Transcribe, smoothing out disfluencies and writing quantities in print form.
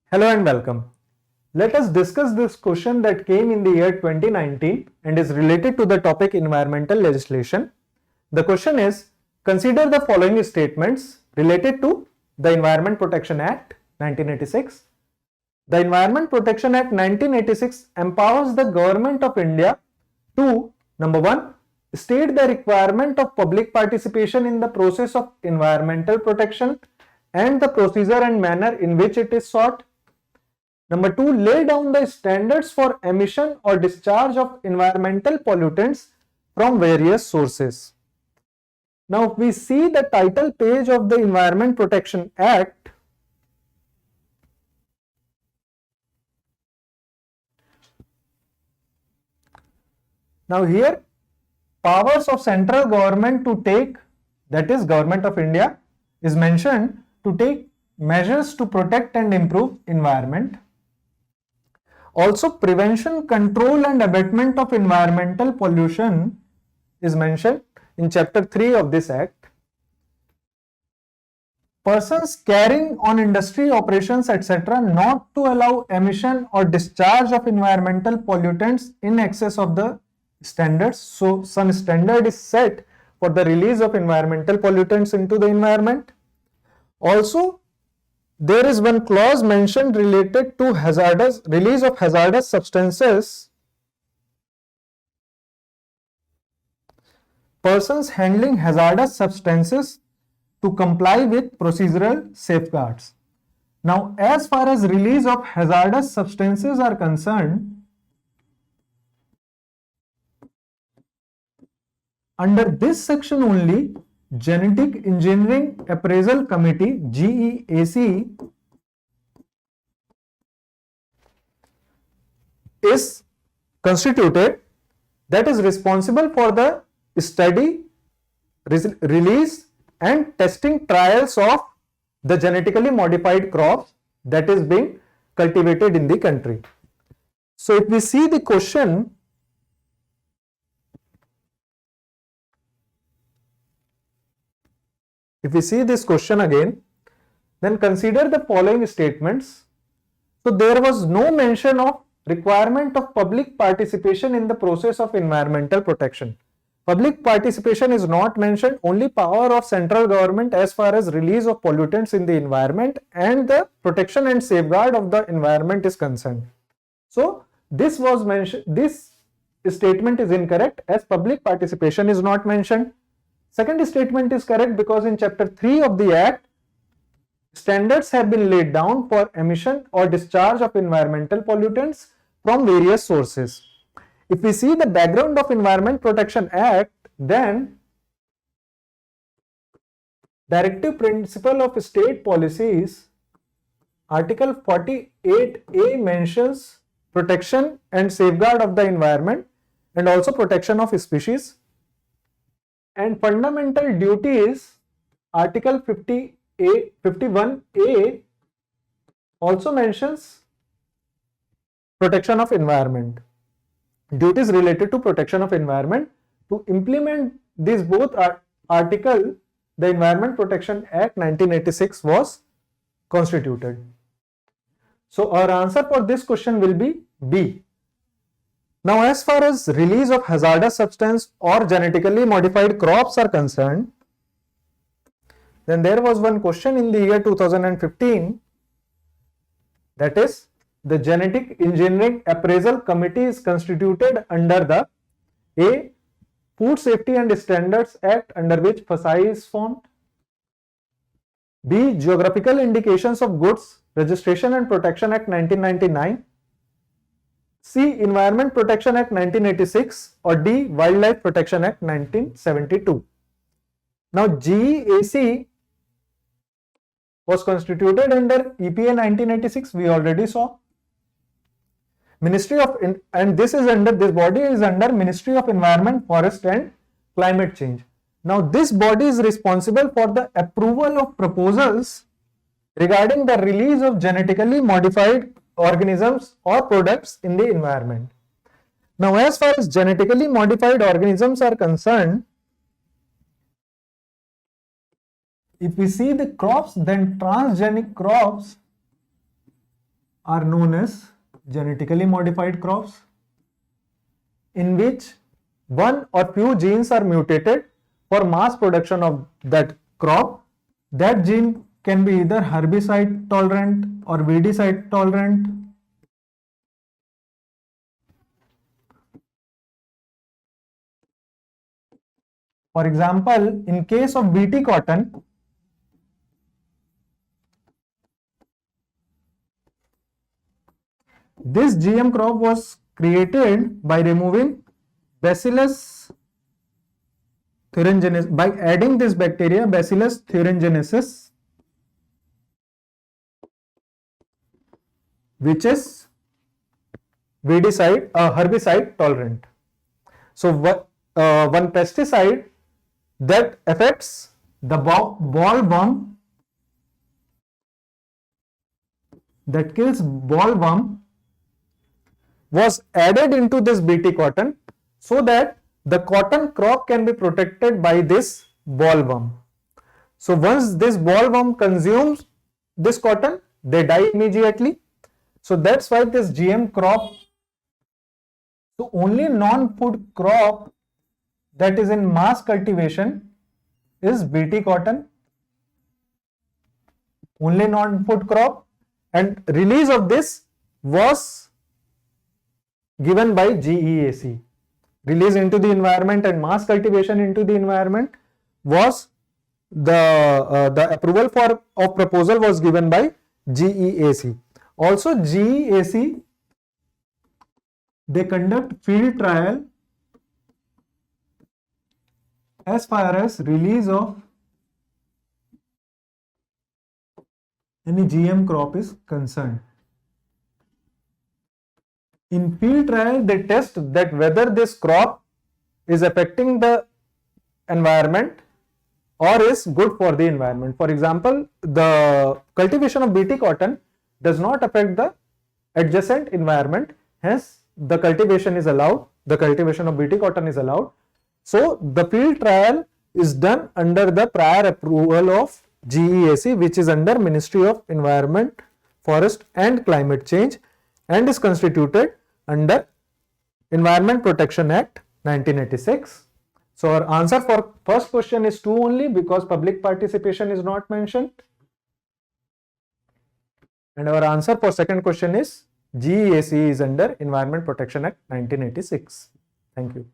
Hello and welcome. Let us discuss this question that came in the year 2019 and is related to the topic environmental legislation. The question is, consider the following statements related to the Environment Protection Act 1986. The Environment Protection Act 1986 empowers the Government of India to, number one, state the requirement of public participation in the process of environmental protection and the procedure and manner in which it is sought. Number two, lay down the standards for emission or discharge of environmental pollutants from various sources. Now, if we see the title page of the Environment Protection Act, now here powers of central government to take, that is Government of India, is mentioned to take measures to protect and improve environment. Also, prevention, control and abatement of environmental pollution is mentioned in chapter 3 of this act. Persons carrying on industry operations etc. not to allow emission or discharge of environmental pollutants in excess of the standards. So, some standard is set for the release of environmental pollutants into the environment. Also, there is one clause mentioned related to release of hazardous substances. Persons handling hazardous substances to comply with procedural safeguards. Now, as far as release of hazardous substances are concerned, under this section only, Genetic Engineering Appraisal Committee GEAC is constituted, that is responsible for the study, release and testing trials of the genetically modified crops that is being cultivated in the country. So if we see the question, if we see this question again, then consider the following statements. So there was no mention of requirement of public participation in the process of environmental protection. Public participation is not mentioned, only power of central government as far as release of pollutants in the environment and the protection and safeguard of the environment is concerned. So this was mentioned, this statement is incorrect as public participation is not mentioned. Second statement is correct because in chapter 3 of the act, standards have been laid down for emission or discharge of environmental pollutants from various sources. If we see the background of Environment Protection Act, then Directive Principle of State Policies, Article 48A mentions protection and safeguard of the environment and also protection of species. And fundamental duties, Article 51A also mentions protection of environment, duties related to protection of environment. To implement these both article, the Environment Protection Act 1986 was constituted. So our answer for this question will be B. Now, as far as release of hazardous substance or genetically modified crops are concerned, then there was one question in the year 2015, that is, the Genetic Engineering Appraisal Committee is constituted under the A. Food Safety and Standards Act, under which FSSAI is formed. B. Geographical Indications of Goods Registration and Protection Act 1999. C. Environment Protection Act 1986 or D. Wildlife Protection Act 1972. Now, GEAC was constituted under EPA 1986, we already saw. Ministry of, and this body is under Ministry of Environment, Forest and Climate Change. Now, this body is responsible for the approval of proposals regarding the release of genetically modified organisms or products in the environment. Now, as far as genetically modified organisms are concerned, if we see the crops, then transgenic crops are known as genetically modified crops, in which one or few genes are mutated for mass production of that crop. That gene can be either herbicide tolerant or weedicide tolerant. For example, in case of BT cotton, this GM crop was created by removing Bacillus thuringiensis, by adding this bacteria Bacillus thuringiensis, which is weedicide, herbicide tolerant. So one pesticide that affects the bollworm, that kills bollworm, was added into this BT cotton so that the cotton crop can be protected by this bollworm. So once this bollworm consumes this cotton, they die immediately. So that's why this GM crop, the only non-food crop that is in mass cultivation is BT cotton, only non-food crop, and release of this was given by GEAC. Release into the environment and mass cultivation into the environment was the approval of proposal was given by GEAC. Also GEAC, they conduct field trial as far as release of any GM crop is concerned. In field trial, they test that whether this crop is affecting the environment or is good for the environment. For example, the cultivation of BT cotton does not affect the adjacent environment, hence the cultivation is allowed, the cultivation of BT cotton is allowed. So the field trial is done under the prior approval of GEAC, which is under Ministry of Environment, Forest and Climate Change, and is constituted under Environment Protection Act 1986. So our answer for first question is 2 only, because public participation is not mentioned. And our answer for second question is GEAC is under Environment Protection Act 1986. Thank you.